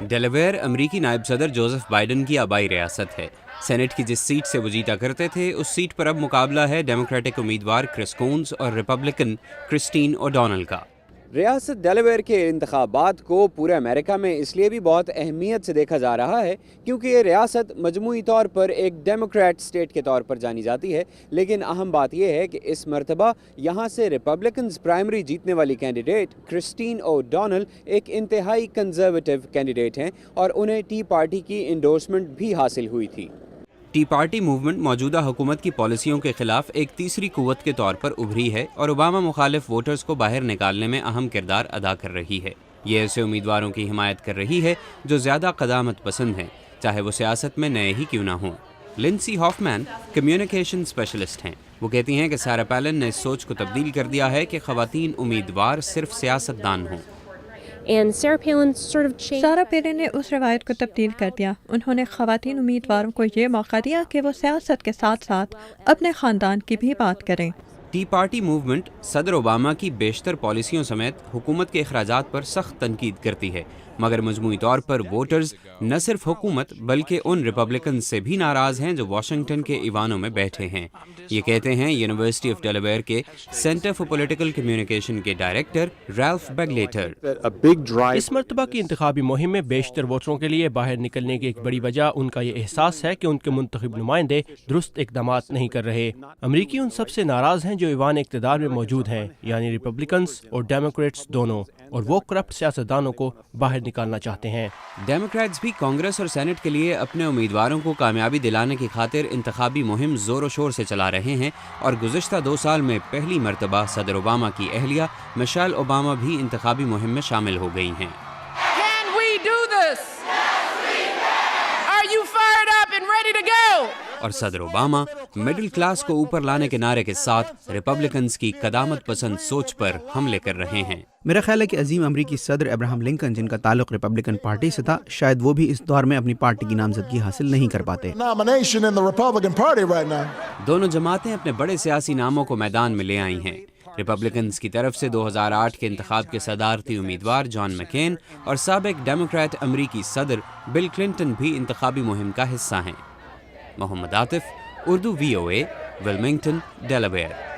Delaware अमरीकी नायब सदर जोसेफ बाइडन की आबाई रियासत है। सेनेट की जिस सीट से वो जीता करते थे उस सीट पर अब मुकाबला है डेमोक्रेटिक उम्मीदवार क्रिस कोन्स और रिपब्लिकन क्रिस्टीन ओडोनल का। रियासत डेलावेयर के इंतखाबात को पूरे अमेरिका में इसलिए भी बहुत अहमियत से देखा जा रहा है क्योंकि ये रियासत मजमूई तौर पर एक डेमोक्रेट स्टेट के तौर पर जानी जाती है, लेकिन अहम बात यह है कि इस मरतबा यहाँ से रिपब्लिकन प्राइमरी जीतने वाली कैंडिडेट क्रिस्टीन ओडोनल एक इंतहाई कंजर्वेटिव कैंडिडेट हैं और उन्हें टी पार्टी की इंडोर्समेंट भी हासिल हुई थी। टी पार्टी मूवमेंट मौजूदा हुकूमत की पॉलिसियों के खिलाफ एक तीसरी कुव्वत के तौर पर उभरी है और ओबामा मुखालिफ वोटर्स को बाहर निकालने में अहम किरदार अदा कर रही है। ये ऐसे उम्मीदवारों की हिमायत कर रही है जो ज़्यादा क़दामत पसंद हैं, चाहे वो सियासत में नए ही क्यों ना हों। लिंडसी हॉफमैन कम्युनिकेशन स्पेशलिस्ट हैं। वो कहती हैं कि सारा पैलन ने इस सोच को तब्दील कर दिया है कि ख़वातीन उम्मीदवार सिर्फ सियासतदान हों। सारा पैलिन ने उस रवायत को तब्दील कर दिया। उन्होंने ख़वातीन उम्मीदवारों को ये मौका दिया कि वो सियासत के साथ साथ अपने ख़ानदान की भी बात करें। टी पार्टी मूवमेंट सदर ओबामा की बेशतर पॉलिसियों समेत हुकूमत के अखराजात पर सख्त तनकीद करती है, मगर मजमूई तौर पर वोटर्स न सिर्फ हुकूमत बल्कि उन रिपब्लिकन से भी नाराज़ हैं जो वाशिंगटन के ईवानों में बैठे हैं। ये कहते हैं यूनिवर्सिटी ऑफ डेलावेयर के सेंटर फॉर पॉलिटिकल कम्युनिकेशन के डायरेक्टर रैल्फ बेगलेटर। इस मरतबा की इंतखाबी मुहिम में बेशतर वोटरों के लिए बाहर निकलने की एक बड़ी वजह उनका ये एहसास है कि उनके मुंतखब नुमाइंदे दुरुस्त इक़दामात नहीं कर रहे। अमरीकी उन सबसे नाराज़ हैं जो ईवान इक़्तिदार में मौजूद हैं, यानी रिपब्लिकन्स और डेमोक्रेट्स दोनों, और वो करप्ट सियासतदानों को बाहर निकालना चाहते हैं। डेमोक्रेट्स भी कांग्रेस और सेनेट के लिए अपने उम्मीदवारों को कामयाबी दिलाने की खातिर इंतखाबी मुहिम जोर शोर से चला रहे हैं और गुज़िश्ता 2 साल में पहली मरतबा सदर ओबामा की अहलिया मिशेल ओबामा भी इंतखाबी मुहिम में शामिल हो गई हैं। और सदर ओबामा मिडिल क्लास को ऊपर लाने के नारे के साथ रिपब्लिकन्स की कदामत पसंद सोच पर हमले कर रहे हैं। मेरा ख्याल है कि अजीम अमरीकी सदर अब्राहम लिंकन, जिनका ताल्लुक रिपब्लिकन पार्टी से था, शायद वो भी इस दौर में अपनी पार्टी की नामजदगी हासिल नहीं कर पाते। दोनों जमातें अपने बड़े सियासी नामों को मैदान में ले आई हैं। रिपब्लिकन्स की तरफ से 2008 के इंतखाब के सदारती उम्मीदवार जॉन मैकेन और साबिक डेमोक्रेट अमरीकी सदर बिल क्लिंटन भी इंतखाबी मुहिम का हिस्सा हैं। Mohammad Atif, Urdu VOA, Wilmington, Delaware.